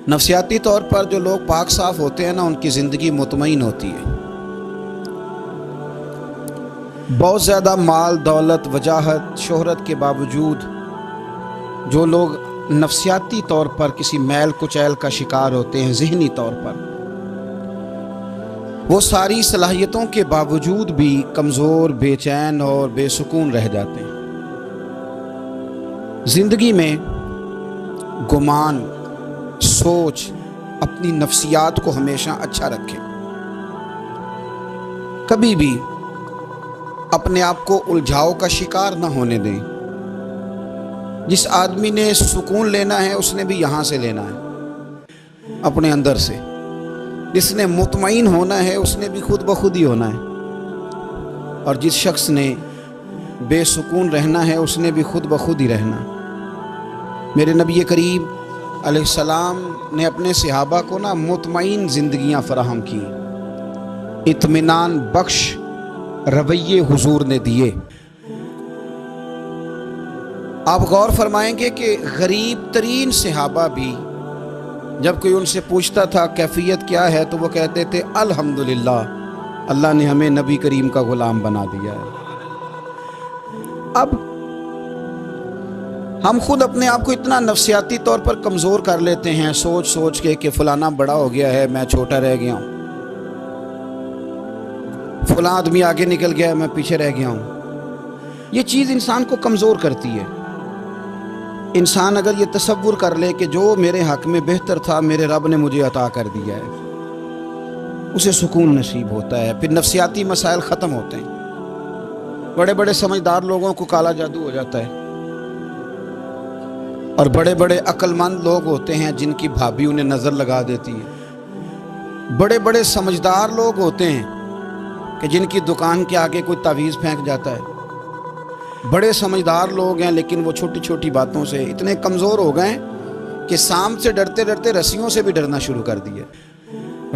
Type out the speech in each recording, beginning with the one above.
نفسیاتی طور پر جو لوگ پاک صاف ہوتے ہیں نا، ان کی زندگی مطمئن ہوتی ہے۔ بہت زیادہ مال دولت وجاہت شہرت کے باوجود جو لوگ نفسیاتی طور پر کسی میل کچیل کا شکار ہوتے ہیں، ذہنی طور پر، وہ ساری صلاحیتوں کے باوجود بھی کمزور، بے چین اور بے سکون رہ جاتے ہیں۔ زندگی میں گمان، سوچ، اپنی نفسیات کو ہمیشہ اچھا رکھیں۔ کبھی بھی اپنے آپ کو الجھاؤ کا شکار نہ ہونے دیں۔ جس آدمی نے سکون لینا ہے اس نے بھی یہاں سے لینا ہے، اپنے اندر سے۔ جس نے مطمئن ہونا ہے اس نے بھی خود بخود ہی ہونا ہے، اور جس شخص نے بے سکون رہنا ہے اس نے بھی خود بخود ہی رہنا۔ میرے نبی کریم علیہ السلام نے اپنے صحابہ کو مطمئن زندگیاں فراہم کی، اطمینان بخش رویے حضور نے دیے۔ آپ غور فرمائیں گے کہ غریب ترین صحابہ بھی جب کوئی ان سے پوچھتا تھا کیفیت کیا ہے تو وہ کہتے تھے الحمدللہ، اللہ نے ہمیں نبی کریم کا غلام بنا دیا ہے۔ اب ہم خود اپنے آپ کو اتنا نفسیاتی طور پر کمزور کر لیتے ہیں، سوچ سوچ کے کہ فلانا بڑا ہو گیا ہے، میں چھوٹا رہ گیا ہوں، فلاں آدمی آگے نکل گیا ہے، میں پیچھے رہ گیا ہوں۔ یہ چیز انسان کو کمزور کرتی ہے۔ انسان اگر یہ تصور کر لے کہ جو میرے حق میں بہتر تھا میرے رب نے مجھے عطا کر دیا ہے، اسے سکون نصیب ہوتا ہے، پھر نفسیاتی مسائل ختم ہوتے ہیں۔ بڑے بڑے سمجھدار لوگوں کو کالا جادو ہو جاتا ہے، اور بڑے بڑے عقل مند لوگ ہوتے ہیں جن کی بھابھی انہیں نظر لگا دیتی ہے۔ بڑے بڑے سمجھدار لوگ ہوتے ہیں کہ جن کی دکان کے آگے کوئی تعویذ پھینک جاتا ہے۔ بڑے سمجھدار لوگ ہیں لیکن وہ چھوٹی چھوٹی باتوں سے اتنے کمزور ہو گئے کہ سانپ سے ڈرتے ڈرتے رسیوں سے بھی ڈرنا شروع کر دیے۔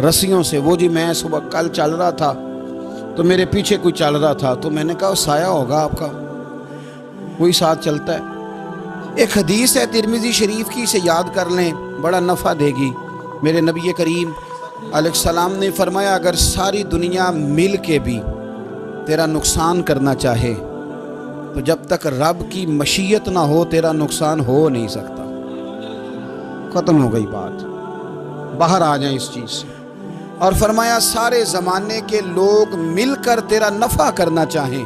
رسیوں سے، وہ جی میں صبح کل چل رہا تھا تو میرے پیچھے کوئی چل رہا تھا تو میں نے کہا سایہ ہوگا آپ کا، وہی ساتھ چلتا ہے۔ ایک حدیث ہے ترمذی شریف کی، اسے یاد کر لیں، بڑا نفع دے گی۔ میرے نبی کریم علیہ السلام نے فرمایا اگر ساری دنیا مل کے بھی تیرا نقصان کرنا چاہے تو جب تک رب کی مشیت نہ ہو تیرا نقصان ہو نہیں سکتا۔ ختم ہو گئی بات، باہر آ جائیں اس چیز سے۔ اور فرمایا سارے زمانے کے لوگ مل کر تیرا نفع کرنا چاہیں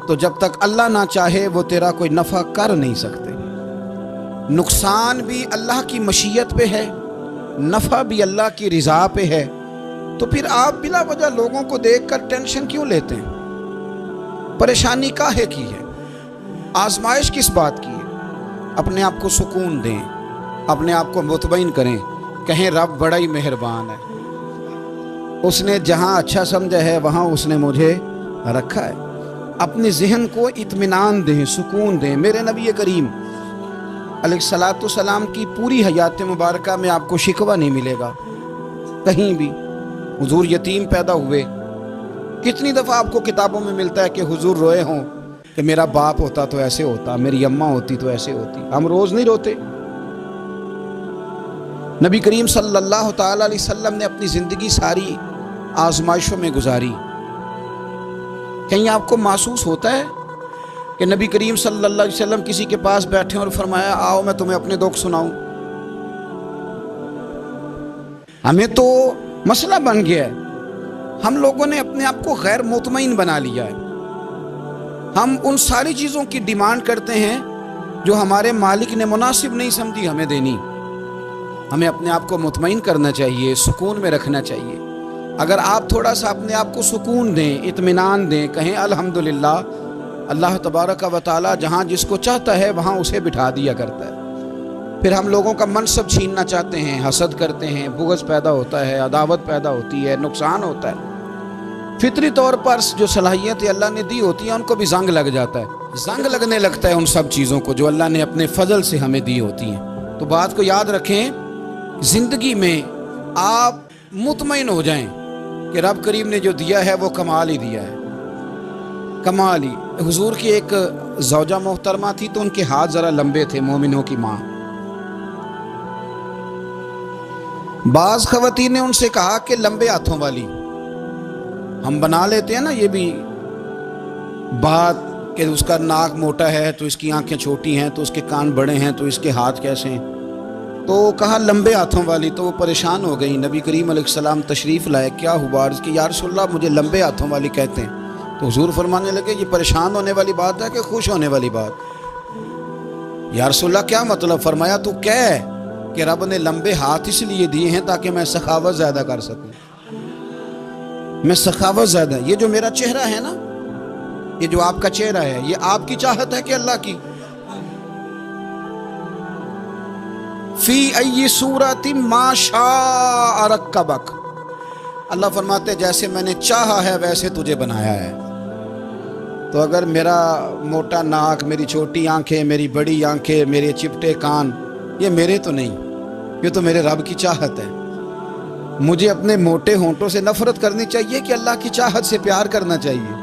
تو جب تک اللہ نہ چاہے وہ تیرا کوئی نفع کر نہیں سکتے۔ نقصان بھی اللہ کی مشیت پہ ہے، نفع بھی اللہ کی رضا پہ ہے، تو پھر آپ بلا وجہ لوگوں کو دیکھ کر ٹینشن کیوں لیتے ہیں؟ پریشانی کاہے کی ہے؟ آزمائش کس بات کی ہے؟ اپنے آپ کو سکون دیں، اپنے آپ کو مطمئن کریں، کہیں رب بڑا ہی مہربان ہے، اس نے جہاں اچھا سمجھا ہے وہاں اس نے مجھے رکھا ہے۔ اپنے ذہن کو اطمینان دیں، سکون دیں۔ میرے نبی کریم علیہ الصلاۃ والسلام کی پوری حیات مبارکہ میں آپ کو شکوہ نہیں ملے گا کہیں بھی۔ حضور یتیم پیدا ہوئے، کتنی دفعہ آپ کو کتابوں میں ملتا ہے کہ حضور روئے ہوں کہ میرا باپ ہوتا تو ایسے ہوتا، میری اماں ہوتی تو ایسے ہوتی۔ ہم روز نہیں روتے؟ نبی کریم صلی اللہ تعالی علیہ وسلم نے اپنی زندگی ساری آزمائشوں میں گزاری۔ کہیں آپ کو محسوس ہوتا ہے کہ نبی کریم صلی اللہ علیہ وسلم کسی کے پاس بیٹھے اور فرمایا آؤ میں تمہیں اپنے دکھ سناؤں؟ ہمیں تو مسئلہ بن گیا ہے، ہم لوگوں نے اپنے آپ کو غیر مطمئن بنا لیا ہے۔ ہم ان ساری چیزوں کی ڈیمانڈ کرتے ہیں جو ہمارے مالک نے مناسب نہیں سمجھی ہمیں دینی۔ ہمیں اپنے آپ کو مطمئن کرنا چاہیے، سکون میں رکھنا چاہیے۔ اگر آپ تھوڑا سا اپنے آپ کو سکون دیں، اطمینان دیں، کہیں الحمدللہ، اللہ تبارک و تعالی جہاں جس کو چاہتا ہے وہاں اسے بٹھا دیا کرتا ہے۔ پھر ہم لوگوں کا منصب چھیننا چاہتے ہیں، حسد کرتے ہیں، بغض پیدا ہوتا ہے، عداوت پیدا ہوتی ہے، نقصان ہوتا ہے۔ فطری طور پر جو صلاحیتیں اللہ نے دی ہوتی ہیں ان کو بھی زنگ لگ جاتا ہے، زنگ لگنے لگتا ہے ان سب چیزوں کو جو اللہ نے اپنے فضل سے ہمیں دی ہوتی ہیں۔ تو بات کو یاد رکھیں، زندگی میں آپ مطمئن ہو جائیں کہ رب کریم نے جو دیا ہے وہ کمال ہی دیا ہے، کمال ہی۔ حضور کی ایک زوجہ محترمہ تھی تو ان کے ہاتھ ذرا لمبے تھے، مومنوں کی ماں۔ بعض خواتین نے ان سے کہا کہ لمبے ہاتھوں والی، ہم بنا لیتے ہیں نا یہ بھی بات کہ اس کا ناک موٹا ہے تو اس کی آنکھیں چھوٹی ہیں، تو اس کے کان بڑے ہیں تو اس کے ہاتھ کیسے ہیں، تو کہا لمبے ہاتھوں والی، تو وہ پریشان ہو گئی۔ نبی کریم علیہ السلام تشریف لائے، کیا ہوا؟ عرض کی یا رسول اللہ مجھے لمبے ہاتھوں والی کہتے ہیں۔ تو حضور فرمانے لگے یہ پریشان ہونے والی بات ہے کہ خوش ہونے والی بات؟ یا رسول اللہ کیا مطلب؟ فرمایا تو کہہ کہ رب نے لمبے ہاتھ اس لیے دیے ہیں تاکہ میں سخاوت زیادہ کر سکوں، میں سخاوت زیادہ، یہ جو میرا چہرہ ہے نا، یہ جو آپ کا چہرہ ہے، یہ آپ کی چاہت ہے کہ اللہ کی؟ فی ای صورت ما شاء رکبک، اللہ فرماتے جیسے میں نے چاہا ہے ویسے تجھے بنایا ہے۔ تو اگر میرا موٹا ناک، میری چھوٹی آنکھیں، میری بڑی آنکھیں، میرے چپٹے کان، یہ میرے تو نہیں، یہ تو میرے رب کی چاہت ہے۔ مجھے اپنے موٹے ہونٹوں سے نفرت کرنی چاہیے کہ اللہ کی چاہت سے پیار کرنا چاہیے؟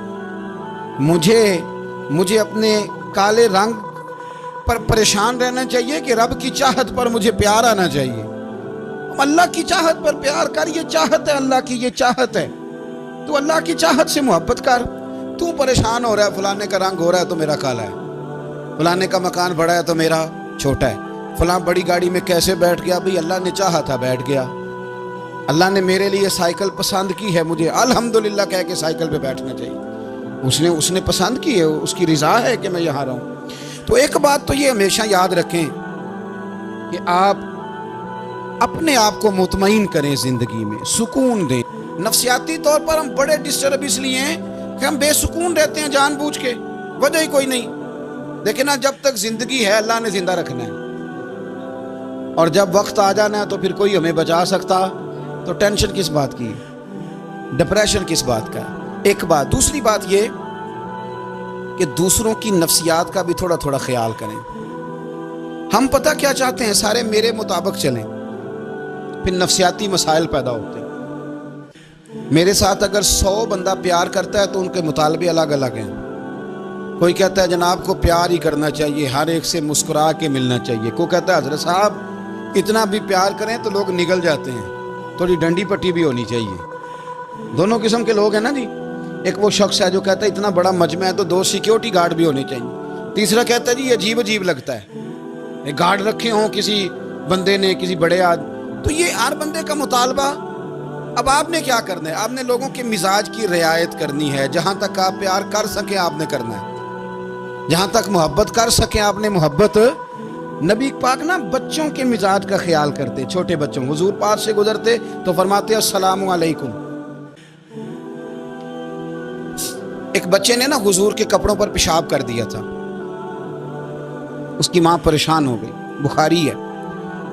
مجھے اپنے کالے رنگ پر پریشان رہنا چاہیے کہ رب کی چاہت پر مجھے پیار آنا چاہیے؟ اللہ کی چاہت پر پیار کر، یہ چاہت ہے اللہ کی، یہ چاہت ہے، تو اللہ کی چاہت سے محبت کر۔ تو پریشان ہو رہا ہے فلانے کا رنگ ہو رہا ہے تو میرا کالا ہے، فلانے کا مکان بڑا ہے تو میرا چھوٹا ہے، فلاں بڑی گاڑی میں کیسے بیٹھ گیا؟ بھئی اللہ نے چاہا تھا بیٹھ گیا، اللہ نے میرے لیے سائیکل پسند کی ہے، مجھے الحمدللہ کہہ کے سائیکل پہ بیٹھنا چاہیے، اس نے پسند کی ہے، اس کی رضا ہے کہ میں یہاں رہوں۔ تو ایک بات تو یہ ہمیشہ یاد رکھیں کہ آپ اپنے آپ کو مطمئن کریں، زندگی میں سکون دیں۔ نفسیاتی طور پر ہم بڑے ڈسٹرب اس لیے ہیں کہ ہم بے سکون رہتے ہیں جان بوجھ کے، وجہ ہی کوئی نہیں۔ لیکن جب تک زندگی ہے اللہ نے زندہ رکھنا ہے، اور جب وقت آ جانا ہے تو پھر کوئی ہمیں بچا سکتا، تو ٹینشن کس بات کی، ڈپریشن کس بات کا؟ ایک بات۔ دوسری بات یہ کہ دوسروں کی نفسیات کا بھی تھوڑا تھوڑا خیال کریں۔ ہم پتہ کیا چاہتے ہیں؟ سارے میرے مطابق چلیں، پھر نفسیاتی مسائل پیدا ہوتے ہیں۔ میرے ساتھ اگر 100 بندہ پیار کرتا ہے تو ان کے مطالبے الگ الگ ہیں۔ کوئی کہتا ہے جناب کو پیار ہی کرنا چاہیے، ہر ایک سے مسکرا کے ملنا چاہیے، کوئی کہتا ہے حضرت صاحب اتنا بھی پیار کریں تو لوگ نگل جاتے ہیں، تھوڑی ڈنڈی پٹی بھی ہونی چاہیے۔ دونوں قسم کے لوگ ہیں نا جی۔ ایک وہ شخص ہے جو کہتا ہے اتنا بڑا مجمع ہے تو 2 سیکیورٹی گارڈ بھی ہونے چاہیے۔ تیسرا کہتا ہے جی یہ عجیب لگتا ہے، گارڈ رکھے ہوں کسی بندے نے، کسی بڑے آدمی۔ تو یہ ہر بندے کا مطالبہ۔ اب آپ نے کیا کرنا ہے؟ آپ نے لوگوں کے مزاج کی رعایت کرنی ہے، جہاں تک آپ پیار کر سکیں آپ نے کرنا ہے، جہاں تک محبت کر سکیں آپ نے محبت۔ نبی پاک نا بچوں کے مزاج کا خیال کرتے، چھوٹے بچوں، حضور پاک سے گزرتے تو فرماتے السلام علیکم۔ ایک بچے نے نا حضور کے کپڑوں پر پیشاب کر دیا تھا، اس کی ماں پریشان ہو گئی، بخاری ہے۔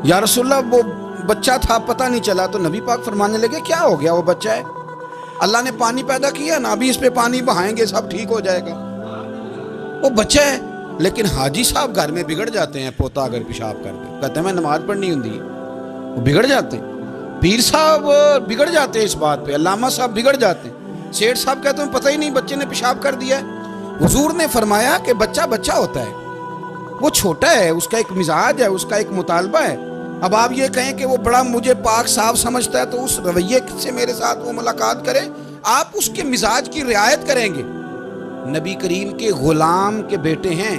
یا رسول اللہ وہ بچہ تھا پتہ نہیں چلا، تو نبی پاک فرمانے لگے کیا ہو گیا؟ وہ بچہ ہے، اللہ نے پانی پیدا کیا نا، ابھی اس پہ پانی بہائیں گے سب ٹھیک ہو جائے گا۔ وہ بچہ ہے، لیکن حاجی صاحب گھر میں بگڑ جاتے ہیں، پوتا اگر پیشاب کر دے کہتے ہیں میں نماز پڑھنی ہوں، وہ بگڑ جاتے ہیں۔ پیر صاحب بگڑ جاتے ہیں اس بات پہ، علامہ صاحب بگڑ جاتے ہیں، سیٹھ صاحب کہتے ہیں پتہ ہی نہیں بچے نے پیشاب کر دیا ہے۔ حضور نے فرمایا کہ بچہ بچہ ہوتا ہے، وہ چھوٹا ہے، اس کا ایک مزاج ہے، اس کا ایک مطالبہ ہے۔ اب آپ یہ کہیں کہ وہ بڑا مجھے پاک صاف سمجھتا ہے تو اس رویے سے میرے ساتھ وہ ملاقات کرے، آپ اس کے مزاج کی رعایت کریں گے۔ نبی کریم کے غلام کے بیٹے ہیں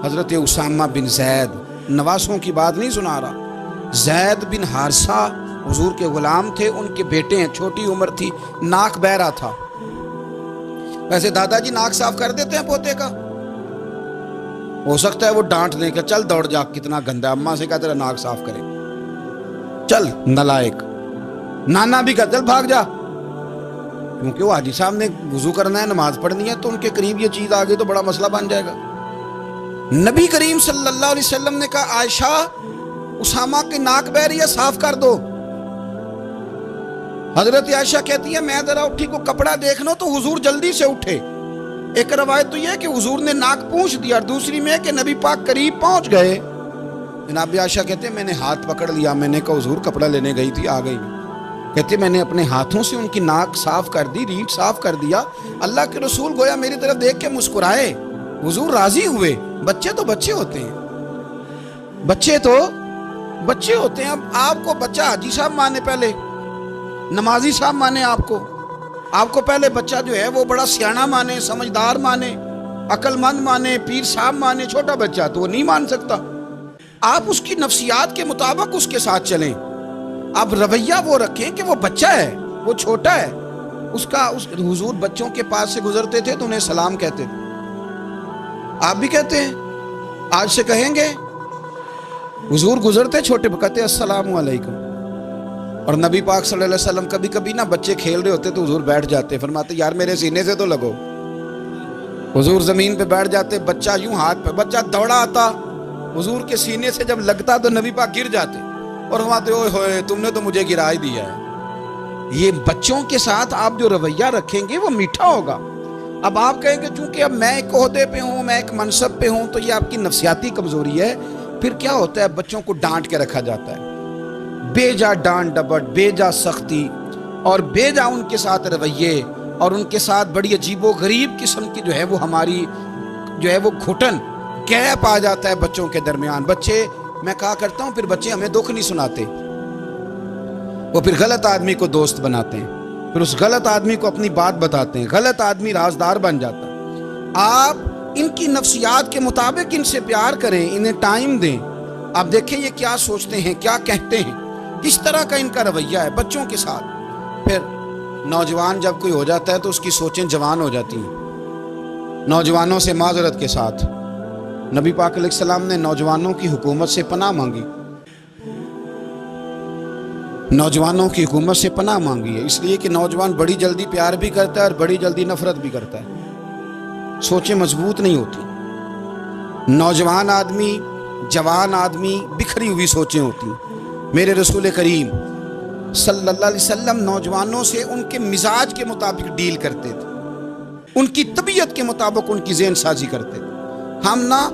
حضرت اسامہ بن زید، نواسوں کی بات نہیں سنا رہا، زید بن حارثہ حضور کے غلام تھے، ان کے بیٹے ہیں، چھوٹی عمر تھی، ناک بہ رہا تھا۔ ویسے دادا جی ناک صاف کر دیتے ہیں پوتے کا، ہو سکتا ہے وہ ڈانٹ دیں کہ چل دوڑ جا کتنا گندا، اماں سے کہا تیرا ناک صاف کرے، چل نالائق، نانا بھی کہا چل بھاگ جا، کیونکہ وہ حاجی صاحب نے وضو کرنا ہے، نماز پڑھنی ہے، تو ان کے قریب یہ چیز آ گئی تو بڑا مسئلہ بن جائے گا۔ نبی کریم صلی اللہ علیہ وسلم نے کہا عائشہ اسامہ کی ناک بہ رہی ہے صاف کر دو۔ حضرت عائشہ کہتی ہے میں ذرا اٹھی کو کپڑا دیکھنا تو حضور جلدی سے اٹھے۔ ایک روایت تو یہ ہے کہ حضور نے ناک پونچھ دیا، اور دوسری میں کہ نبی پاک قریب پہنچ گئے۔ جناب عائشہ کہتے ہیں میں نے ہاتھ پکڑ لیا، میں نے کہا حضور کپڑا لینے گئی تھی، آ گئی۔ کہتے میں نے اپنے ہاتھوں سے ان کی ناک صاف کر دی، ریٹ صاف کر دیا۔ اللہ کے رسول گویا میری طرف دیکھ کے مسکرائے، حضور راضی ہوئے۔ بچے تو بچے ہوتے ہیں، بچے تو بچے ہوتے ہیں. اب آپ کو بچہ حاجی صاحب مانے, پہلے نمازی صاحب مانے, آپ کو پہلے بچہ جو ہے وہ بڑا سیاںا مانے, سمجھدار مانے, عقل مند مانے, پیر صاحب مانے. چھوٹا بچہ تو وہ نہیں مان سکتا. آپ اس کی نفسیات کے مطابق اس کے ساتھ چلیں. آپ رویہ وہ رکھیں کہ وہ بچہ ہے, وہ چھوٹا ہے. حضور بچوں کے پاس سے گزرتے تھے تو انہیں سلام کہتے تھے. آپ بھی کہتے ہیں, آج سے کہیں گے. حضور گزرتے چھوٹے کہتے السلام علیکم. اور نبی پاک صلی اللہ علیہ وسلم کبھی کبھی نا بچے کھیل رہے ہوتے تو حضور بیٹھ جاتے, فرماتے یار میرے سینے سے تو لگو. حضور زمین پہ بیٹھ جاتے, بچہ یوں ہاتھ پہ, بچہ دوڑا آتا, حضور کے سینے سے جب لگتا تو نبی پاک گر جاتے اور فرماتے اوئے ہوئے تم نے تو مجھے گرا ہی دیا ہے. یہ بچوں کے ساتھ آپ جو رویہ رکھیں گے وہ میٹھا ہوگا. اب آپ کہیں گے چونکہ اب میں ایک عہدے پہ ہوں, میں ایک منصب پہ ہوں, تو یہ آپ کی نفسیاتی کمزوری ہے. پھر کیا ہوتا ہے, بچوں کو ڈانٹ کے رکھا جاتا ہے, بے جا ڈانٹ ڈپٹ, بے جا سختی اور بے جا ان کے ساتھ رویے, اور ان کے ساتھ بڑی عجیب و غریب قسم کی جو ہے وہ ہماری جو ہے وہ گھٹن گیپ آ جاتا ہے بچوں کے درمیان. بچے, میں کہا کرتا ہوں, پھر بچے ہمیں دکھ نہیں سناتے, وہ پھر غلط آدمی کو دوست بناتے ہیں, پھر اس غلط آدمی کو اپنی بات بتاتے ہیں, غلط آدمی رازدار بن جاتا ہے. آپ ان کی نفسیات کے مطابق ان سے پیار کریں, انہیں ٹائم دیں. آپ دیکھیں یہ کیا سوچتے ہیں, کیا کہتے ہیں, کس طرح کا ان کا رویہ ہے بچوں کے ساتھ. پھر نوجوان جب کوئی ہو جاتا ہے تو اس کی سوچیں جوان ہو جاتی ہیں. نوجوانوں سے معذرت کے ساتھ نبی پاک علیہ السلام نے نوجوانوں کی حکومت سے پناہ مانگی, نوجوانوں کی حکومت سے پناہ مانگی ہے, اس لیے کہ نوجوان بڑی جلدی پیار بھی کرتا ہے اور بڑی جلدی نفرت بھی کرتا ہے. سوچیں مضبوط نہیں ہوتی. نوجوان آدمی, جوان آدمی, بکھری ہوئی سوچیں ہوتی ہیں. میرے رسول کریم صلی اللہ علیہ وسلم نوجوانوں سے ان کے مزاج کے مطابق ڈیل کرتے تھے, ان کی طبیعت کے مطابق ان کی ذہن سازی کرتے تھے. ہم نا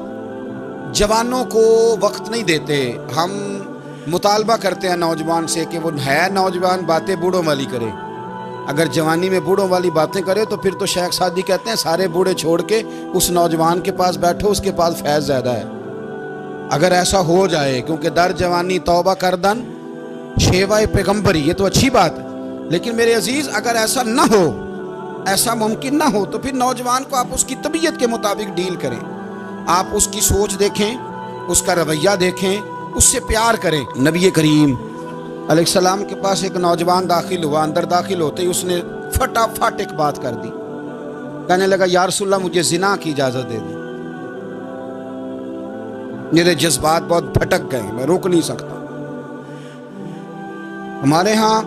جوانوں کو وقت نہیں دیتے, ہم مطالبہ کرتے ہیں نوجوان سے کہ وہ ہے نوجوان, باتیں بوڑھوں والی کرے. اگر جوانی میں بوڑھوں والی باتیں کرے تو پھر تو شیخ سعدی کہتے ہیں سارے بوڑھے چھوڑ کے اس نوجوان کے پاس بیٹھو, اس کے پاس فیض زیادہ ہے. اگر ایسا ہو جائے, کیونکہ در جوانی توبہ کردن شیوائے پیغمبری, یہ تو اچھی بات ہے, لیکن میرے عزیز اگر ایسا نہ ہو, ایسا ممکن نہ ہو, تو پھر نوجوان کو آپ اس کی طبیعت کے مطابق ڈیل کریں. آپ اس کی سوچ دیکھیں, اس کا رویہ دیکھیں, اس سے پیار کریں. نبی کریم علیہ السلام کے پاس ایک نوجوان داخل ہوا, اندر داخل ہوتے ہی اس نے فٹافٹ ایک بات کر دی, کہنے لگا یا رسول اللہ مجھے زنا کی اجازت دے دیں. میرے جذبات بہت بھٹک گئے, میں روک نہیں سکتا. ہمارے ہاں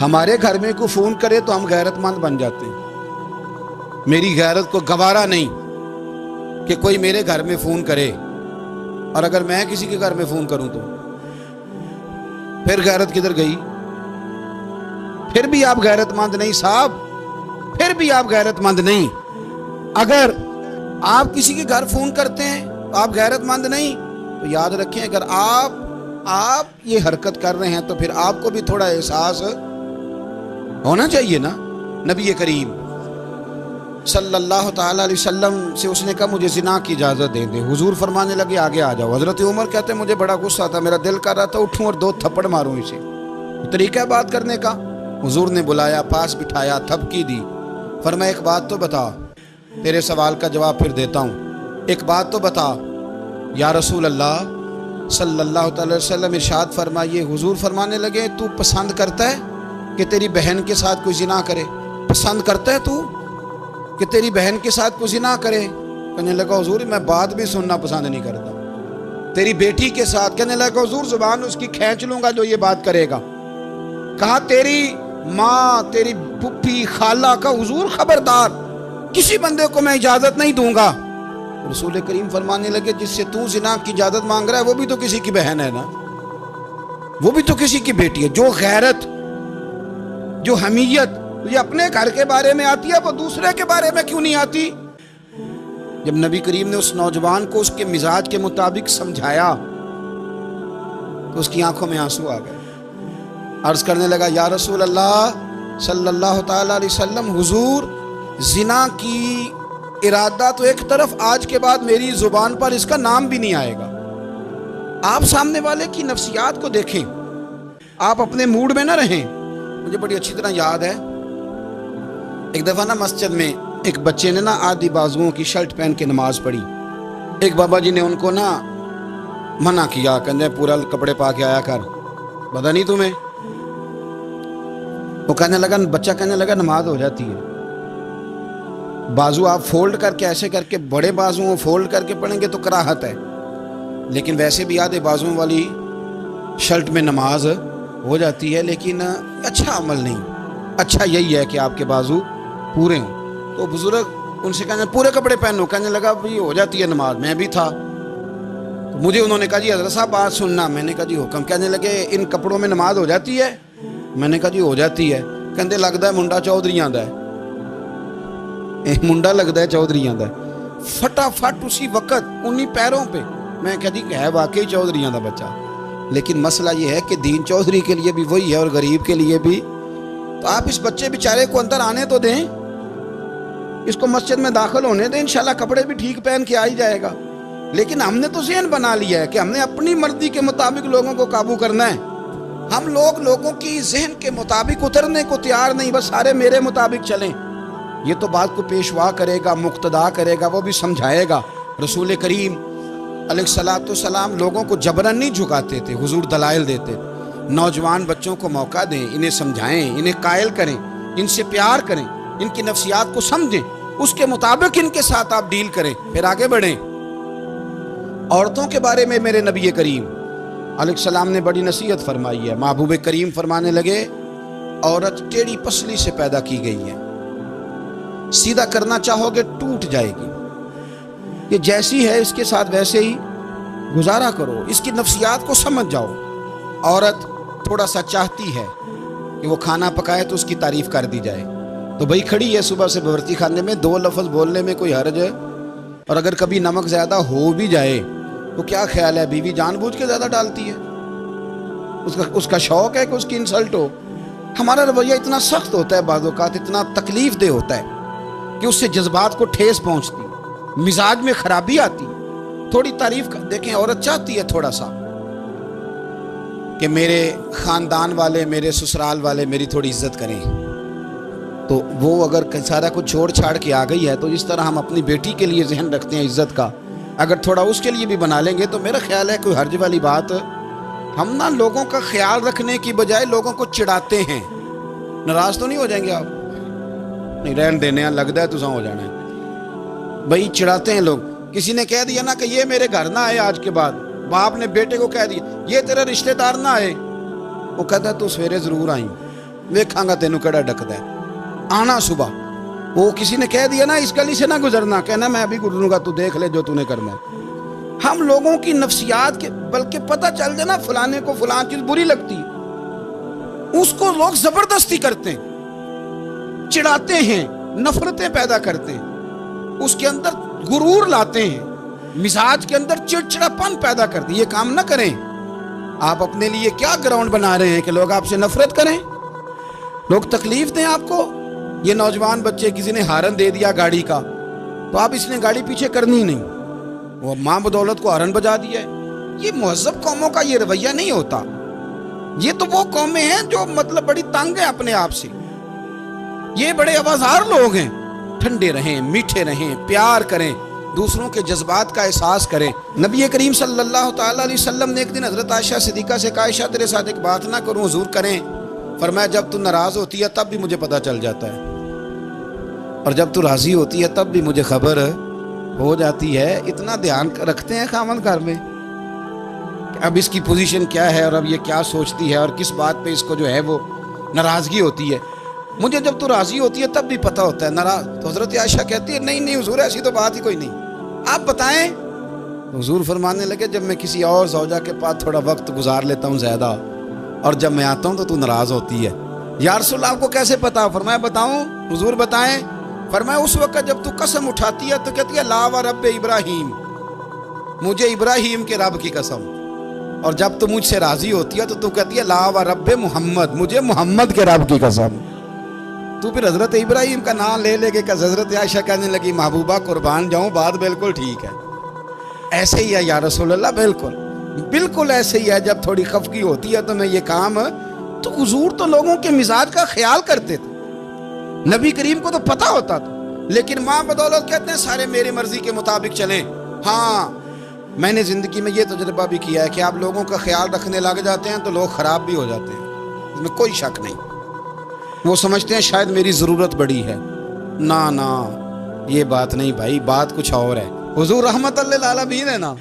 ہمارے گھر میں کوئی فون کرے تو ہم غیرت مند بن جاتے ہیں. میری غیرت کو گوارا نہیں کہ کوئی میرے گھر میں فون کرے, اور اگر میں کسی کے گھر میں فون کروں تو پھر غیرت کدھر گئی؟ پھر بھی آپ غیرت مند نہیں صاحب, پھر بھی آپ غیرت مند نہیں. اگر آپ کسی کے گھر فون کرتے ہیں تو آپ غیرت مند نہیں, تو یاد رکھیں اگر آپ یہ حرکت کر رہے ہیں تو پھر آپ کو بھی تھوڑا احساس ہونا چاہیے نا. نبی کریم صلی اللہ تعالیٰ علیہ وسلم سے اس نے کہا مجھے زنا کی اجازت دے دیں. حضور فرمانے لگے آگے آ جاؤ. حضرت عمر کہتے ہیں مجھے بڑا غصہ تھا, میرا دل کر رہا تھا اٹھوں اور 2 تھپڑ ماروں اسے. طریقہ ہے بات کرنے کا. حضور نے بلایا, پاس بٹھایا, تھپکی دی, فرمایا ایک بات تو بتا, تیرے سوال کا جواب پھر دیتا ہوں, ایک بات تو بتا. یا رسول اللہ صلی اللہ تعالی وسلم ارشاد فرمائیے. حضور فرمانے لگے تو پسند کرتا ہے کہ تیری بہن کے ساتھ کوئی زنا کرے؟ پسند کرتا ہے تو کہ تیری بہن کے ساتھ کوئی زنا کرے؟ کہنے لگا حضور میں بات بھی سننا پسند نہیں کرتا. تیری بیٹی کے ساتھ؟ کہنے لگا حضور زبان اس کی کھینچ لوں گا جو یہ بات کرے گا. کہا تیری ماں, تیری پھپھی, خالہ کا؟ حضور خبردار, کسی بندے کو میں اجازت نہیں دوں گا. رسول کریم فرمانے لگے جس سے تو زنا کی اجازت مانگ رہا ہے وہ بھی تو کسی کی بہن ہے نا, وہ بھی تو کسی کی بیٹی ہے. جو غیرت, جو حمیت یہ اپنے گھر کے بارے میں آتی ہے وہ دوسرے کے بارے میں کیوں نہیں آتی؟ جب نبی کریم نے اس نوجوان کو اس کے مزاج کے مطابق سمجھایا تو اس کی آنکھوں میں آنسو آ گئے. عرض کرنے لگا یا رسول اللہ صلی اللہ تعالیٰ علیہ وسلم, حضور زنا کی ارادہ تو ایک طرف, آج کے بعد میری زبان پر اس کا نام بھی نہیں آئے گا. آپ سامنے والے کی نفسیات کو دیکھیں، آپ اپنے موڈ میں نہ رہیں۔ مجھے بڑی اچھی طرح یاد ہے، ایک دفعہ نا مسجد میں ایک بچے نے نا آدھی بازوؤں کی شرٹ پہن کے نماز پڑھی۔ ایک بابا جی نے ان کو نا منع کیا، کہنے پورا کپڑے پا کے آیا کر، پتہ نہیں تمہیں؟ وہ کہنے لگا، بچہ کہنے لگا نماز ہو جاتی ہے، بازو آپ فولڈ کر کے ایسے کر کے بڑے بازوؤں فولڈ کر کے پڑھیں گے تو کراہت ہے، لیکن ویسے بھی آدھے بازوؤں والی شرٹ میں نماز ہو جاتی ہے، لیکن اچھا عمل نہیں، اچھا یہی ہے کہ آپ کے بازو پورے ہوں۔ تو بزرگ ان سے کہنے پورے کپڑے پہنو، کہنے لگا بھائی ہو جاتی ہے نماز، میں بھی تھا۔ تو مجھے انہوں نے کہا جی حضرت صاحب بات سننا، میں نے کہا جی حکم۔ کہنے لگے ان کپڑوں میں نماز ہو جاتی ہے؟ میں نے کہا جی ہو جاتی ہے۔ کہندے لگتا ہے منڈا چودھریاں دا ہے، منڈا لگتا ہے چودھریاں دا ہے۔ فٹافٹ اسی وقت انہی پیروں پہ میں کہا جی کہ ہے واقعی چودھریاں دا بچہ، لیکن مسئلہ یہ ہے کہ دین چودھری کے لیے بھی وہی ہے اور غریب کے لیے بھی۔ تو آپ اس بچے بیچارے کو اندر آنے تو دیں، اس کو مسجد میں داخل ہونے دیں، انشاءاللہ کپڑے بھی ٹھیک پہن کے آ ہی جائے گا۔ لیکن ہم نے تو ذہن بنا لیا ہے کہ ہم نے اپنی مرضی کے مطابق لوگوں کو قابو کرنا ہے۔ ہم لوگوں کی ذہن کے مطابق اترنے کو تیار نہیں، بس سارے میرے مطابق چلیں۔ یہ تو بات کو پیشوا کرے گا، مقتدا کرے گا، وہ بھی سمجھائے گا۔ رسول کریم علیہ الصلوۃ والسلام لوگوں کو جبرن نہیں جھکاتے تھے، حضور دلائل دیتے۔ نوجوان بچوں کو موقع دیں، انہیں سمجھائیں، انہیں قائل کریں، ان سے پیار کریں، ان کی نفسیات کو سمجھیں، اس کے مطابق ان کے ساتھ آپ ڈیل کریں، پھر آگے بڑھیں۔ عورتوں کے بارے میں میرے نبی کریم علیہ السلام نے بڑی نصیحت فرمائی ہے۔ محبوب کریم فرمانے لگے، عورت ٹیڑھی پسلی سے پیدا کی گئی ہے، سیدھا کرنا چاہو گے ٹوٹ جائے گی، یہ جیسی ہے اس کے ساتھ ویسے ہی گزارا کرو، اس کی نفسیات کو سمجھ جاؤ۔ عورت تھوڑا سا چاہتی ہے کہ وہ کھانا پکائے تو اس کی تعریف کر دی جائے، تو بھئی کھڑی ہے صبح سے باورچی خانے میں، دو لفظ بولنے میں کوئی حرج ہے؟ اور اگر کبھی نمک زیادہ ہو بھی جائے تو کیا خیال ہے، بیوی جان بوجھ کے زیادہ ڈالتی ہے؟ اس کا شوق ہے کہ اس کی انسلٹ ہو؟ ہمارا رویہ اتنا سخت ہوتا ہے، بعض اوقات اتنا تکلیف دہ ہوتا ہے کہ اس سے جذبات کو ٹھیس پہنچتی، مزاج میں خرابی آتی۔ تھوڑی تعریف دیکھیں، عورت چاہتی ہے تھوڑا سا کہ میرے خاندان والے، میرے سسرال والے میری تھوڑی عزت کریں، تو وہ اگر سارا کچھ چھوڑ چھاڑ کے آ گئی ہے تو جس طرح ہم اپنی بیٹی کے لیے ذہن رکھتے ہیں عزت کا، اگر تھوڑا اس کے لیے بھی بنا لیں گے تو میرا خیال ہے کوئی حرج والی بات۔ ہم نا لوگوں کا خیال رکھنے کی بجائے لوگوں کو چڑھاتے ہیں۔ ناراض تو نہیں ہو جائیں گے آپ؟ نہیں، رہن دینے ہیں، لگتا ہے تو ہو جانا ہے بھائی، چڑھاتے ہیں لوگ۔ کسی نے کہہ دیا نا کہ یہ میرے گھر نہ آئے آج کے بعد، باپ نے بیٹے کو کہہ دیا یہ تیرے رشتہ دار نہ آئے، وہ کہتا ہے تو سویرے ضرور آئی، ویکھاں گا تینوں کیڑا ڈکدا ہے، آنا صبح۔ وہ کسی نے کہہ دیا نا اس گلی سے نہ گزرنا، کہنا میں ابھی گزروں گا، تو دیکھ لے جو تو نے کرنا ہے۔ ہم لوگوں کی نفسیات کے بلکہ پتہ چل جائے نا فلانے کو فلان چیز بری لگتی، اس کو لوگ زبردستی کرتے ہیں، چڑھاتے ہیں، نفرتیں پیدا کرتے ہیں، اس کے اندر غرور لاتے ہیں، مزاج کے اندر چڑچڑاپن پیدا کرتے ہیں۔ یہ کام نہ کریں۔ آپ اپنے لیے کیا گراؤنڈ بنا رہے ہیں کہ لوگ آپ سے نفرت کریں، لوگ تکلیف دیں آپ کو؟ یہ نوجوان بچے کسی نے ہارن دے دیا گاڑی کا، تو آپ اس نے گاڑی پیچھے کرنی نہیں، وہ ماں بدولت کو ہارن بجا دیا ہے۔ یہ مہذب قوموں کا یہ رویہ نہیں ہوتا۔ یہ تو وہ قومیں ہیں جو مطلب بڑی تنگ ہیں اپنے آپ سے، یہ بڑے آوازار لوگ ہیں۔ ٹھنڈے رہیں، میٹھے رہیں، پیار کریں، دوسروں کے جذبات کا احساس کریں۔ نبی کریم صلی اللہ تعالیٰ علیہ وسلم نے ایک دن حضرت عائشہ صدیقہ سے کہا، عائشہ تیرے ساتھ ایک بات نہ کروں، حضور کریں؟ فرمایا جب تو ناراض ہوتی ہے تب بھی مجھے پتہ چل جاتا ہے، اور جب تو راضی ہوتی ہے تب بھی مجھے خبر ہو جاتی ہے۔ اتنا دھیان رکھتے ہیں خاوند گھر میں کہ اب اس کی پوزیشن کیا ہے، اور اب یہ کیا سوچتی ہے، اور کس بات پہ اس کو جو ہے وہ ناراضگی ہوتی ہے۔ مجھے جب تو راضی ہوتی ہے تب بھی پتہ ہوتا ہے، ناراض تو حضرت عائشہ کہتی ہے نہیں نہیں حضور ایسی تو بات ہی کوئی نہیں، آپ بتائیں۔ حضور فرمانے لگے جب میں کسی اور زوجہ کے پاس تھوڑا وقت گزار لیتا ہوں زیادہ، اور جب میں آتا ہوں تو ناراض ہوتی ہے۔ یا رسول اللہ آپ کو کیسے پتا؟ فرمایا بتاؤں؟ حضور بتائیں۔ فرمایا اس وقت جب تو قسم اٹھاتی ہے تو کہتی ہے لا و رب ابراہیم، مجھے ابراہیم کے رب کی قسم، اور جب تو مجھ سے راضی ہوتی ہے تو کہتی ہے لا و رب محمد، مجھے محمد کے رب کی قسم۔ تو پھر حضرت ابراہیم کا نام لے لے کے حضرت عائشہ کہنے لگی محبوبہ قربان جاؤں، بات بالکل ٹھیک ہے، ایسے ہی ہے یا رسول اللہ، بالکل بالکل ایسے ہی ہے، جب تھوڑی خفگی ہوتی ہے تو میں یہ کام، تو حضور تو لوگوں کے مزاج کا خیال کرتے تھے، نبی کریم کو تو پتہ ہوتا تھا، لیکن ماں بدولت کہتے ہیں سارے میری مرضی کے مطابق چلیں۔ ہاں میں نے زندگی میں یہ تجربہ بھی کیا ہے کہ آپ لوگوں کا خیال رکھنے لگ جاتے ہیں تو لوگ خراب بھی ہو جاتے ہیں، اس میں کوئی شک نہیں۔ وہ سمجھتے ہیں شاید میری ضرورت بڑی ہے، نہ یہ بات نہیں بھائی، بات کچھ اور ہے۔ حضور رحمت اللہ للعالمین ہے نا،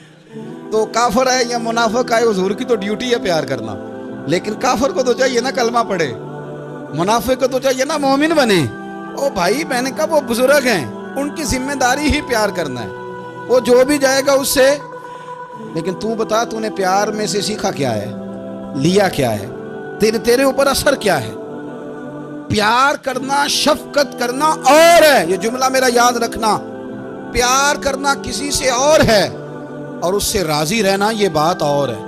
تو کافر ہے یا منافق ہے، حضور کی تو ڈیوٹی ہے پیار کرنا، لیکن کافر کو تو چاہیے نا کلمہ پڑھے، منافق کو تو چاہیے نا مومن بنے۔ او بھائی میں نے کہا وہ بزرگ ہیں، ان کی ذمہ داری ہی پیار کرنا ہے، وہ جو بھی جائے گا اس سے۔ لیکن تو بتا تو نے پیار میں سے سیکھا کیا ہے، لیا کیا ہے، تیرے اوپر اثر کیا ہے؟ پیار کرنا، شفقت کرنا اور ہے، یہ جملہ میرا یاد رکھنا، پیار کرنا کسی سے اور ہے اور اس سے راضی رہنا یہ بات اور ہے۔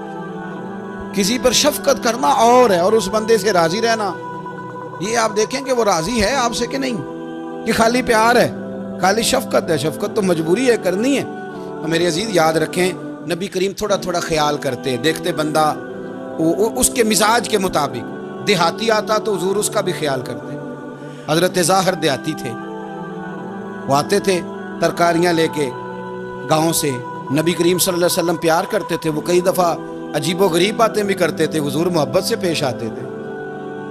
کسی پر شفقت کرنا اور ہے اور اس بندے سے راضی رہنا، یہ آپ دیکھیں کہ وہ راضی ہے آپ سے کہ نہیں، کہ خالی پیار ہے، خالی شفقت ہے۔ شفقت تو مجبوری ہے، کرنی ہے۔ تو میرے عزیز یاد رکھیں، نبی کریم تھوڑا تھوڑا خیال کرتے، دیکھتے بندہ اس کے مزاج کے مطابق، دیہاتی آتا تو حضور اس کا بھی خیال کرتے۔ حضرت ظاہر دیہاتی تھے، وہ آتے تھے ترکاریاں لے کے گاؤں سے، نبی کریم صلی اللہ علیہ وسلم پیار کرتے تھے، وہ کئی دفعہ عجیب و غریب باتیں بھی کرتے تھے، حضور محبت سے پیش آتے تھے۔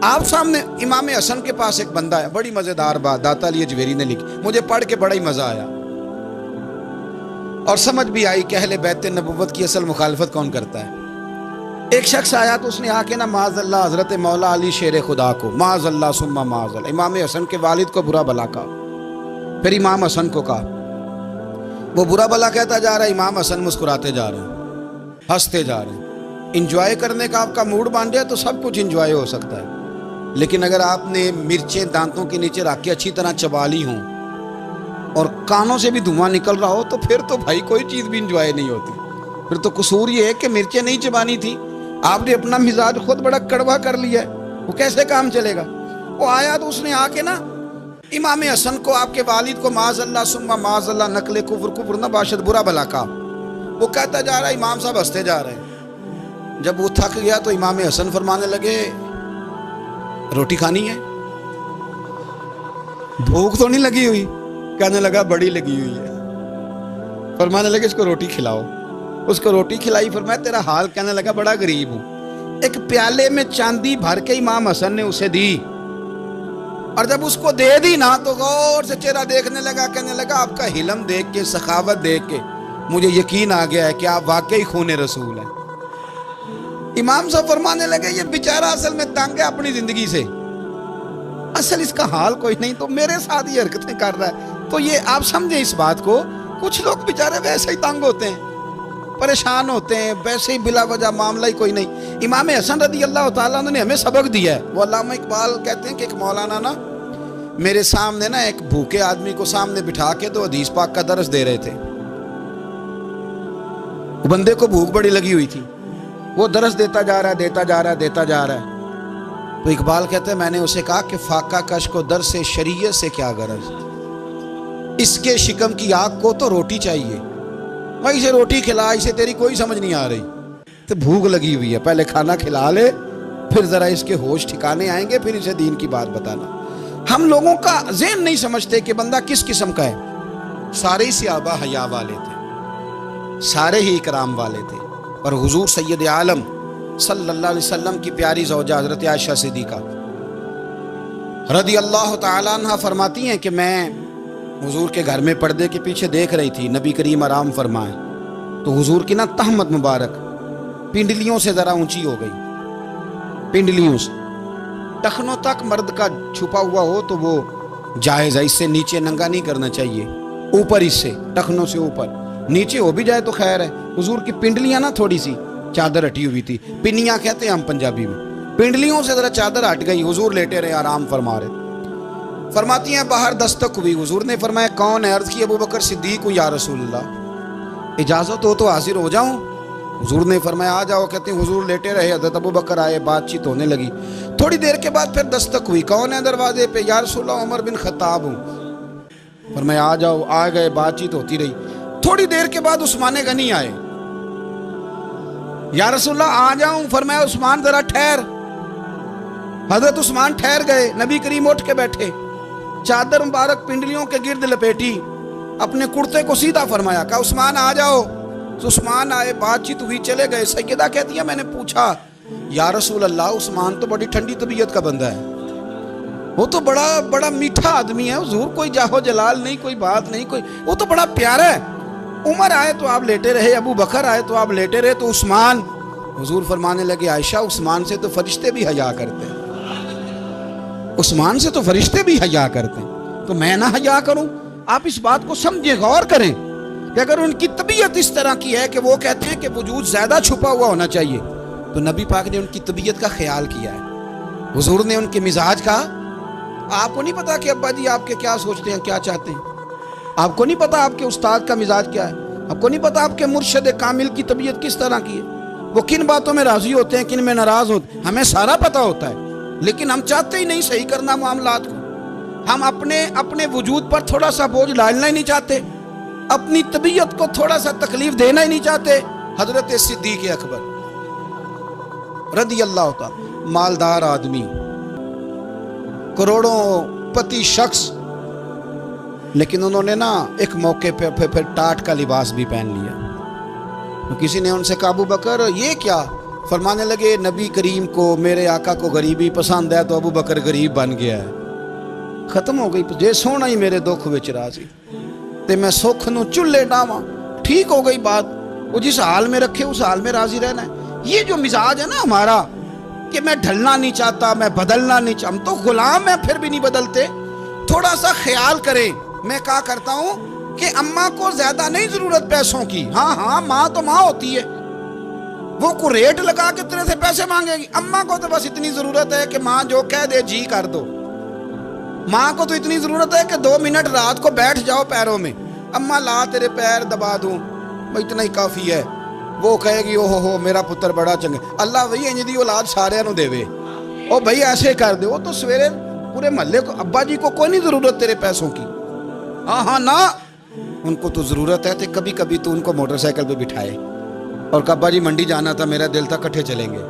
آپ سامنے امام حسن کے پاس ایک بندہ ہے، بڑی مزیدار بات داتا علی اجویری نے لکھی، مجھے پڑھ کے بڑا ہی مزہ آیا اور سمجھ بھی آئی کہ اہل بیت نبوت کی اصل مخالفت کون کرتا ہے۔ ایک شخص آیا تو اس نے آ کے نا معاذ اللہ حضرت مولا علی شیر خدا کو، معاذ اللہ ثم معاذ اللہ، امام حسن کے والد کو برا بلا کہا، پھر امام حسن کو کہا، وہ برا بلا کہتا جا رہا ہے، امام حسن مسکراتے جا رہے ہیں، ہنستے جا رہے ہیں۔ انجوائے کرنے کا آپ کا موڈ بن جائے تو سب کچھ انجوائے ہو سکتا ہے، لیکن اگر آپ نے مرچیں دانتوں کے نیچے رکھ کے اچھی طرح چبا لی ہوں اور کانوں سے بھی دھواں نکل رہا ہو تو پھر تو بھائی کوئی چیز بھی انجوائے نہیں ہوتی، پھر تو قصور یہ ہے کہ مرچیں نہیں چبانی تھی، آپ نے اپنا مزاج خود بڑا کڑوا کر لیا ہے، وہ کیسے کام چلے گا؟ وہ آیا تو اس نے آ کے نا امام حسن کو، آپ کے والد کو، معاذ اللہ ثم معاذ اللہ نقل کفر نہ باشد برا بلا کا، وہ کہتا جا رہا ہے، امام صاحب ہنستے جا رہے ہیں۔ جب وہ تھک گیا تو امام حسن فرمانے لگے، روٹی کھانی ہے؟ بھوک تو نہیں لگی ہوئی؟ کہنے لگا بڑی لگی ہوئی ہے۔ فرمانے لگے اس کو روٹی کھلاؤ، اس کو روٹی کھلائی، فرمایا تیرا حال؟ کہنے لگا بڑا غریب ہوں۔ ایک پیالے میں چاندی بھر کے امام حسن نے اسے دی، اور جب اس کو دے دی نا تو غور سے چہرہ دیکھنے لگا، کہنے لگا آپ کا حلم دیکھ کے، سخاوت دیکھ کے مجھے یقین آ گیا ہے کہ آپ واقعی خون رسول ہیں۔ امام صاحب فرمانے لگے یہ بیچارہ اصل میں تنگ ہے اپنی زندگی سے، اصل اس کا حال کوئی نہیں، تو میرے ساتھ یہ حرکتیں کر رہا ہے۔ تو یہ آپ سمجھیں اس بات کو، کچھ لوگ بیچارے ویسے ہی تنگ ہوتے ہیں، پریشان ہوتے ہیں، ویسے ہی بلا وجہ معاملہ ہی کوئی نہیں۔ امام حسن رضی اللہ تعالیٰ عنہ نے ہمیں سبق دیا ہے۔ وہ علامہ اقبال کہتے ہیں کہ ایک مولانا نا میرے سامنے نا ایک بھوکے آدمی کو سامنے بٹھا کے تو حدیث پاک کا درس دے رہے تھے، بندے کو بھوک بڑی لگی ہوئی تھی، وہ درس دیتا جا رہا ہے۔ تو اقبال کہتے ہیں میں نے اسے کہا کہ فاقہ کش کو درس شریعت سے کیا غرض، اس کے شکم کی آگ کو تو روٹی چاہیے، میں اسے روٹی کھلا، اسے تیری کوئی سمجھ نہیں آ رہی، تو بھوک لگی ہوئی ہے، پہلے کھانا کھلا لے، پھر ذرا اس کے ہوش ٹھکانے آئیں گے، پھر اسے دین کی بات بتانا۔ ہم لوگوں کا ذہن نہیں سمجھتے کہ بندہ کس قسم کا ہے۔ سارے ہی صحابہ حیا والے تھے، سارے ہی اکرام والے تھے، اور حضور سید عالم صلی اللہ علیہ وسلم کی پیاری زوجہ حضرت عائشہ صدیقہ رضی اللہ تعالیٰ عنہ فرماتی ہیں کہ میں حضور کے گھر میں پردے کے پیچھے دیکھ رہی تھی، نبی کریم آرام فرمائے تو حضور کی نا تہمت مبارک پنڈلیوں سے ذرا اونچی ہو گئی، پنڈلیوں سے ٹخنوں تک مرد کا چھپا ہوا ہو تو وہ جائز ہے، اس سے نیچے ننگا نہیں کرنا چاہیے، اوپر اس سے ٹخنوں سے اوپر، نیچے ہو بھی جائے تو خیر ہے۔ حضور کی پنڈلیاں نا تھوڑی سی چادر ہٹی ہوئی تھی، پنیاں کہتے ہیں ہم پنجابی میں، پنڈلیوں سے ذرا چادر ہٹ گئی، حضور لیٹے رہے، آرام فرما رہے۔ فرماتی ہیں باہر دستک ہوئی، حضور نے فرمایا کون ہے؟ عرض کی ابو بکر صدیق یا رسول اللہ، اجازت ہو تو حاضر ہو جاؤں؟ حضور نے فرمایا آ جاؤ۔ کہتے ہیں حضور لیٹے رہے، حضرت ابو بکر آئے، بات چیت ہونے لگی، تھوڑی دیر کے بعد پھر دستک ہوئی، کون ہے دروازے پہ؟ یا رسول اللہ عمر بن خطاب ہوں۔ فرمایا آ جاؤ، آ گئے، بات چیت ہوتی رہی، تھوڑی دیر کے بعد عثمان غنی آئے، یا رسول اللہ آ جاؤں؟ فرمایا عثمان ذرا ٹھہر۔ حضرت عثمان ٹھہر گئے، نبی کریم اٹھ کے بیٹھے، چادر مبارک پنڈلیوں کے گرد لپیٹی، اپنے کرتے کو سیدھا فرمایا، کہا عثمان آ جاؤ۔ تو عثمان آئے، بات چیت ہوئی، چلے گئے۔ سیدہ کہتی ہے میں نے پوچھا یا رسول اللہ عثمان تو بڑی ٹھنڈی طبیعت کا بندہ ہے، وہ تو بڑا میٹھا آدمی ہے حضور، کوئی جاہو جلال نہیں، کوئی بات نہیں، کوئی، وہ تو بڑا پیارا ہے۔ عمر آئے تو آپ لیٹے رہے، ابو بکر آئے تو آپ لیٹے رہے، تو عثمان؟ حضور فرمانے لگے عائشہ عثمان سے تو فرشتے بھی حیا کرتے ہیں، عثمان سے تو فرشتے بھی حیا کرتے ہیں، تو میں نہ حیا کروں؟ آپ اس بات کو سمجھیں، غور کریں کہ اگر ان کی طبیعت اس طرح کی ہے کہ وہ کہتے ہیں کہ وجود زیادہ چھپا ہوا ہونا چاہیے، تو نبی پاک نے ان کی طبیعت کا خیال کیا ہے، حضور نے ان کے مزاج کا۔ آپ کو نہیں پتا کہ ابا جی آپ کے کیا سوچتے ہیں، کیا چاہتے ہیں؟ آپ کو نہیں پتا آپ کے استاد کا مزاج کیا ہے؟ آپ کو نہیں پتا آپ کے مرشد کامل کی طبیعت کس طرح کی ہے؟ وہ کن باتوں میں راضی ہوتے ہیں، کن میں ناراض ہوتے ہیں، ہمیں سارا پتا ہوتا ہے، لیکن ہم چاہتے ہی نہیں صحیح کرنا معاملات کو۔ ہم اپنے وجود پر تھوڑا سا بوجھ ڈالنا ہی نہیں چاہتے، اپنی طبیعت کو تھوڑا سا تکلیف دینا ہی نہیں چاہتے۔ حضرت صدیق اکبر رضی اللہ تعالی، مالدار آدمی، کروڑوں پتی شخص، لیکن انہوں نے نا ایک موقع پہ پھر ٹاٹ کا لباس بھی پہن لیا۔ تو کسی نے ان سے کہا ابو بکر یہ کیا؟ فرمانے لگے نبی کریم کو، میرے آقا کو غریبی پسند ہے، تو ابو بکر غریب بن گیا ہے۔ ختم ہو گئی، جے سونا ہی میرے دکھ وچ راضی تے میں سکھ نو چلے ڈاواں، ٹھیک ہو گئی بات۔ وہ جس حال میں رکھے اس حال میں راضی رہنا ہے۔ یہ جو مزاج ہے نا ہمارا کہ میں ڈھلنا نہیں چاہتا، میں بدلنا نہیں چاہتا، ہم تو غلام ہیں پھر بھی نہیں بدلتے۔ تھوڑا سا خیال کریں۔ میں کہا کرتا ہوں کہ اماں کو زیادہ نہیں ضرورت پیسوں کی، ہاں ماں تو ماں ہوتی ہے، وہ کو ریٹ لگا کے تیرے سے پیسے مانگے گی۔ اماں کو تو بس اتنی ضرورت ہے کہ ماں جو کہہ دے جی کر دو۔ ماں کو تو اتنی ضرورت ہے کہ 2 منٹ رات کو بیٹھ جاؤ پیروں میں، اماں لا تیرے پیر دبا دوں، اتنا ہی کافی ہے۔ وہ کہے گی او ہو میرا پتر بڑا چنگا، اللہ وہی انج دی اولاد سارے نو دے وے، او بھائی ایسے کر دے۔ وہ تو سویرے پورے محلے کو، ابا جی کو کوئی نہیں ضرورت تیرے پیسوں کی، ہاں نا، ان کو تو ضرورت ہے۔ تو کبھی کبھی تو ان کو موٹر سائیکل پہ بٹھائے اور ابا جی منڈی جانا تھا، میرا دل تھا کٹھے چلیں گے،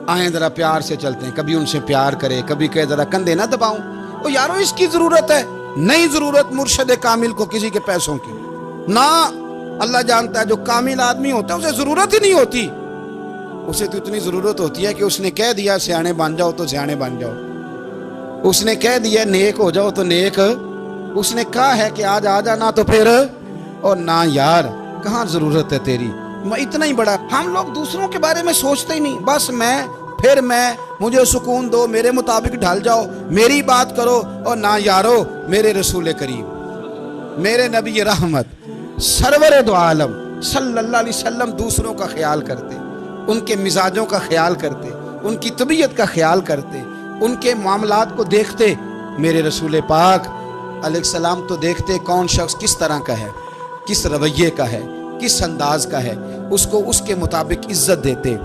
آئیں ذرا پیار سے چلتے ہیں، کبھی ان سے پیار کرے، کبھی کہے ذرا کندھے نہ دباؤں۔ او یارو اس کی ضرورت ہے، نہیں ضرورت مرشد کامل کو کسی کے پیسوں کی، نہ اللہ جانتا ہے جو کامل آدمی ہوتا ہے اسے ضرورت ہی نہیں ہوتی، اسے تو اتنی ضرورت ہوتی ہے کہ اس نے کہہ دیا سیانے بن جاؤ تو سیانے بن جاؤ، اس نے کہہ دیا نیک ہو جاؤ تو نیک، اس نے کہا ہے کہ آج آ جانا تو پھر، اور نہ یار کہاں ضرورت ہے تیری، میں اتنا ہی بڑا۔ ہم لوگ دوسروں کے بارے میں سوچتے ہی نہیں، بس میں مجھے سکون دو، میرے مطابق ڈھل جاؤ، میری بات کرو، اور نہ یارو میرے رسول کریم، میرے نبی رحمت سرور دو عالم صلی اللہ علیہ وسلم دوسروں کا خیال کرتے، ان کے مزاجوں کا خیال کرتے، ان کی طبیعت کا خیال کرتے، ان کے معاملات کو دیکھتے۔ میرے رسول پاک علیہ السلام تو دیکھتے کون شخص کس طرح کا ہے، کس رویے کا ہے، کس انداز کا ہے، اس کو اس کے مطابق عزت دیتے،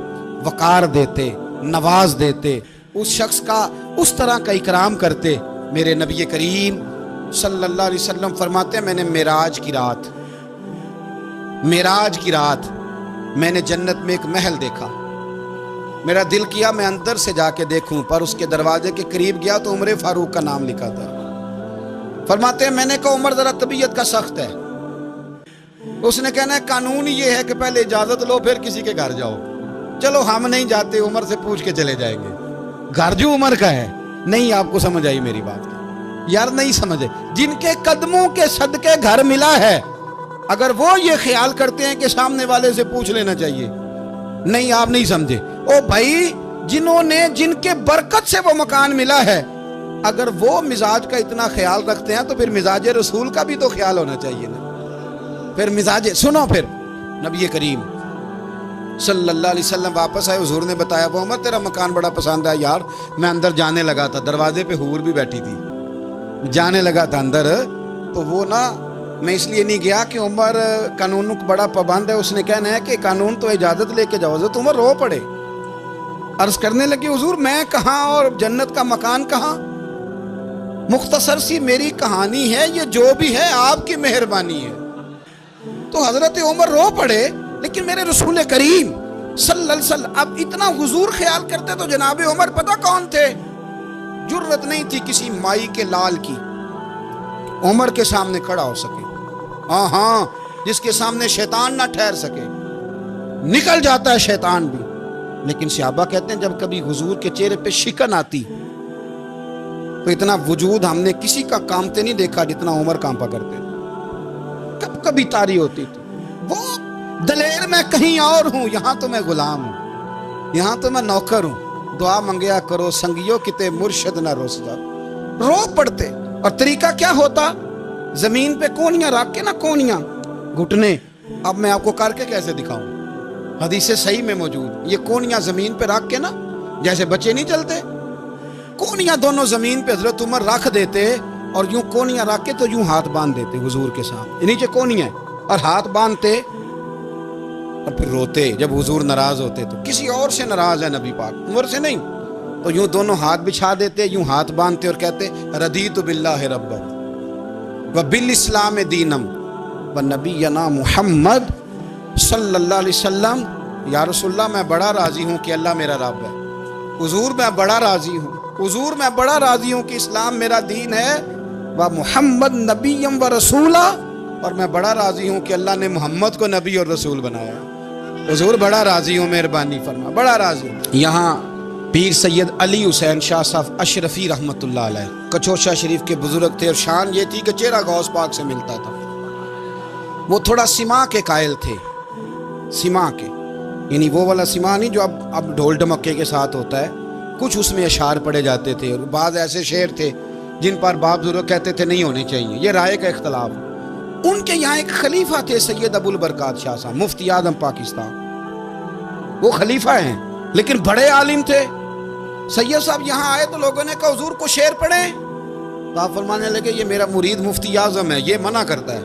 وقار دیتے، نواز دیتے، اس شخص کا اس طرح کا اکرام کرتے۔ میرے نبی کریم صلی اللہ علیہ وسلم فرماتے ہیں میں نے معراج کی رات میں نے جنت میں ایک محل دیکھا، میرا دل کیا میں اندر سے جا کے دیکھوں، پر اس کے دروازے کے قریب گیا تو عمر فاروق کا نام لکھا تھا۔ فرماتے ہیں میں نے کہا عمر ذرا طبیعت کا سخت ہے، اس نے کہنا ہے قانون یہ ہے کہ پہلے اجازت لو پھر کسی کے گھر جاؤ۔ چلو ہم نہیں جاتے، عمر سے پوچھ کے چلے جائیں گے، گھر جو عمر کا ہے۔ نہیں آپ کو سمجھ آئی میری بات یار؟ نہیں سمجھے؟ جن کے قدموں کے صدقے گھر ملا ہے، اگر وہ یہ خیال کرتے ہیں کہ سامنے والے سے پوچھ لینا چاہیے، نہیں آپ نہیں سمجھے۔ او بھائی جن کے برکت سے وہ مکان ملا ہے، اگر وہ مزاج کا اتنا خیال رکھتے ہیں تو پھر مزاج رسول کا بھی تو خیال ہونا چاہیے نا۔ پھر مزاج سنو، پھر نبی کریم صلی اللہ علیہ وسلم واپس آئے، حضور نے بتایا وہ عمر تیرا مکان بڑا پسند ہے یار، میں اندر جانے لگا تھا، دروازے پہ حور بھی بیٹھی تھی، جانے لگا تھا اندر، تو وہ نا میں اس لیے نہیں گیا کہ عمر قانون کو بڑا پابند ہے، اس نے کہنا ہے کہ قانون تو اجازت لے کے جاؤ۔ حضرت عمر رو پڑے، عرض کرنے لگے حضور میں کہاں اور جنت کا مکان کہاں، مختصر سی میری کہانی ہے، یہ جو بھی ہے آپ کی مہربانی ہے۔ تو حضرت عمر رو پڑے، لیکن میرے رسول کریم صلی اللہ علیہ وسلم اب اتنا حضور خیال کرتے تو جناب عمر پتہ کون تھے؟ جرت نہیں تھی کسی مائی کے لال کی عمر کے سامنے کھڑا ہو سکے، ہاں جس کے سامنے شیطان نہ ٹھہر سکے، نکل جاتا ہے شیطان بھی، لیکن صحابہ کہتے ہیں جب کبھی حضور کے چہرے پہ شکن آتی تو اتنا وجود ہم نے کسی کا کامتے نہیں دیکھا جتنا عمر کانپا کرتے تھے، کبھی طاری ہوتی تھی، وہ دلیر میں کہیں اور ہوں، یہاں تو میں غلام ہوں، یہاں تو میں نوکر ہوں، دعا منگیا کرو سنگیو کتے مرشد نہ روس جا، رو پڑتے۔ اور طریقہ کیا ہوتا؟ زمین پہ کونیاں رکھ کے نا، کونیاں گھٹنے، اب میں آپ کو کر کے کیسے دکھاؤں، حدیث صحیح میں موجود، یہ کونیاں زمین پہ رکھ کے نا، جیسے بچے نہیں چلتے، کونیاں دونوں زمین پہ حضرت عمر رکھ دیتے اور یوں کونیاں رکھ کے تو یوں ہاتھ باندھ دیتے حضور کے سامنے، نیچے کونیاں اور ہاتھ باندھتے اور پھر روتے جب حضور ناراض ہوتے تو کسی اور سے ناراض ہے نبی پاک، عمر سے نہیں، تو یوں دونوں ہاتھ بچھا دیتے، یوں ہاتھ باندھتے اور کہتے رضیت باللہ ربا وبالاسلام دینم ونبینا محمد صلی اللہ علیہ وسلم، یا رسول اللہ میں بڑا راضی ہوں کہ اللہ میرا رب ہے، حضور میں بڑا راضی ہوں، حضور میں بڑا راضی ہوں کہ اسلام میرا دین ہے، و محمد نبیم و رسولہ، اور میں بڑا راضی ہوں کہ اللہ نے محمد کو نبی اور رسول بنایا، حضور بڑا راضی ہوں، مہربانی فرما، بڑا راضی ہوں۔ یہاں پیر سید علی حسین شاہ صاحب اشرفی رحمۃ اللہ علیہ کچوشا شریف کے بزرگ تھے، اور شان یہ تھی کہ چہرہ غوث پاک سے ملتا تھا، وہ تھوڑا سما کے قائل تھے، سما کے، یعنی وہ والا سما نہیں جو اب ڈھول ڈمکے کے ساتھ ہوتا ہے، کچھ اس میں اشعار پڑے جاتے تھے، اور بعض ایسے شعر تھے جن پر باپ بزرگ کہتے تھے نہیں ہونے چاہیے، یہ رائے کا اختلاف۔ ان کے یہاں ایک خلیفہ تھے سید ابو البرکات شاہ صاحب، مفتی اعظم پاکستان، وہ خلیفہ ہیں لیکن بڑے عالم تھے۔ سید صاحب یہاں آئے تو لوگوں نے کہا حضور کو شعر پڑھیں، تو آپ فرمانے لگے یہ میرا مرید مفتی اعظم ہے، یہ منع کرتا ہے،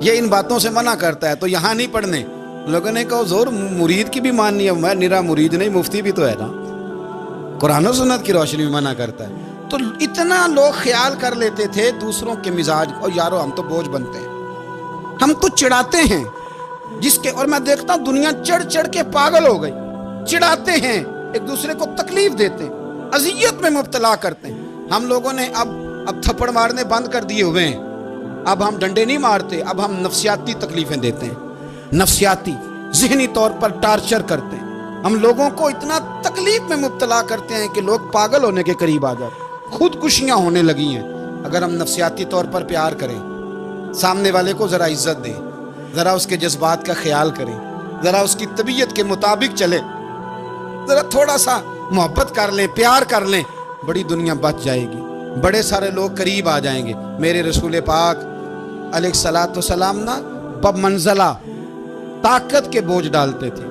یہ ان باتوں سے منع کرتا ہے، تو یہاں نہیں پڑھنے۔ لوگوں نے کہا حضور مرید کی بھی ماننی ہے، میں نرا مرید نہیں، مفتی بھی تو ہے نا، قرآن و سنت کی روشنی میں منع کرتا ہے۔ تو اتنا لوگ خیال کر لیتے تھے دوسروں کے مزاج، اور یارو ہم تو بوجھ بنتے ہیں، ہم تو چڑھاتے ہیں جس کے، اور میں دیکھتا ہوں دنیا چڑھ چڑھ کے پاگل ہو گئی، چڑھاتے ہیں ایک دوسرے کو تکلیف دیتے ہیں، اذیت میں مبتلا کرتے ہیں۔ ہم لوگوں نے اب تھپڑ مارنے بند کر دیے ہوئے ہیں، اب ہم ڈنڈے نہیں مارتے، اب ہم نفسیاتی تکلیفیں دیتے ہیں، نفسیاتی ذہنی طور پر ٹارچر کرتے ہیں، ہم لوگوں کو اتنا تکلیف میں مبتلا کرتے ہیں کہ لوگ پاگل ہونے کے قریب آ جاتے ہیں، خودکشیاں ہونے لگی ہیں۔ اگر ہم نفسیاتی طور پر پیار کریں، سامنے والے کو ذرا عزت دیں، ذرا اس کے جذبات کا خیال کریں، ذرا اس کی طبیعت کے مطابق چلے، ذرا تھوڑا سا محبت کر لیں، پیار کر لیں، بڑی دنیا بچ جائے گی، بڑے سارے لوگ قریب آ جائیں گے۔ میرے رسول پاک علیہ الصلوۃ والسلام نا بمنزلہ طاقت کے بوجھ ڈالتے تھے،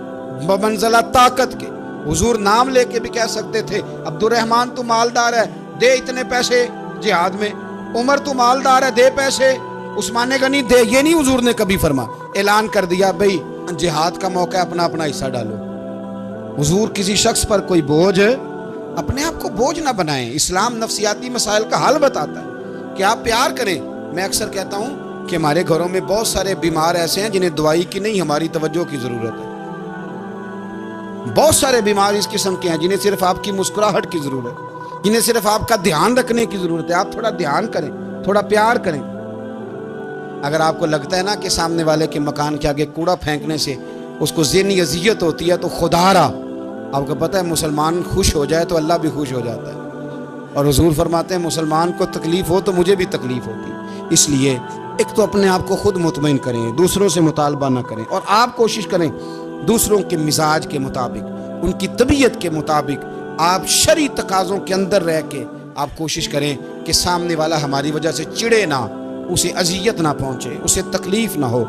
بمنزلہ طاقت کے، حضور نام لے کے بھی کہہ سکتے تھے عبد الرحمن تو مالدار ہے، دے اتنے پیسے جہاد میں، عمر تو مالدار ہے، دے پیسے، عثمان غنی دے، یہ نہیں حضور نے کبھی فرما، اعلان کر دیا بھئی جہاد کا موقع ہے، اپنا اپنا حصہ ڈالو۔ حضور کسی شخص پر کوئی بوجھ، اپنے آپ کو بوجھ نہ بنائیں۔ اسلام نفسیاتی مسائل کا حل بتاتا ہے کہ آپ پیار کریں۔ میں اکثر کہتا ہوں کہ ہمارے گھروں میں بہت سارے بیمار ایسے ہیں جنہیں دوائی کی نہیں ہماری توجہ کی ضرورت ہے، بہت سارے بیمار اس قسم کے ہیں جنہیں صرف آپ کی مسکراہٹ کی ضرورت ہے، جنہیں صرف آپ کا دھیان رکھنے کی ضرورت ہے۔ آپ تھوڑا دھیان کریں، تھوڑا پیار کریں۔ اگر آپ کو لگتا ہے نا کہ سامنے والے کے مکان کے آگے کوڑا پھینکنے سے اس کو ذہنی اذیت ہوتی ہے، تو خدا را آپ کو پتہ ہے مسلمان خوش ہو جائے تو اللہ بھی خوش ہو جاتا ہے، اور حضور فرماتے ہیں مسلمان کو تکلیف ہو تو مجھے بھی تکلیف ہوتی ہے۔ اس لیے ایک تو اپنے آپ کو خود مطمئن کریں، دوسروں سے مطالبہ نہ کریں، اور آپ کوشش کریں دوسروں کے مزاج کے مطابق، ان کی طبیعت کے مطابق، آپ شرعی تقاضوں کے اندر رہ کے آپ کوشش کریں کہ سامنے والا ہماری وجہ سے چڑے نہ، اسے اذیت نہ پہنچے، اسے تکلیف نہ ہو۔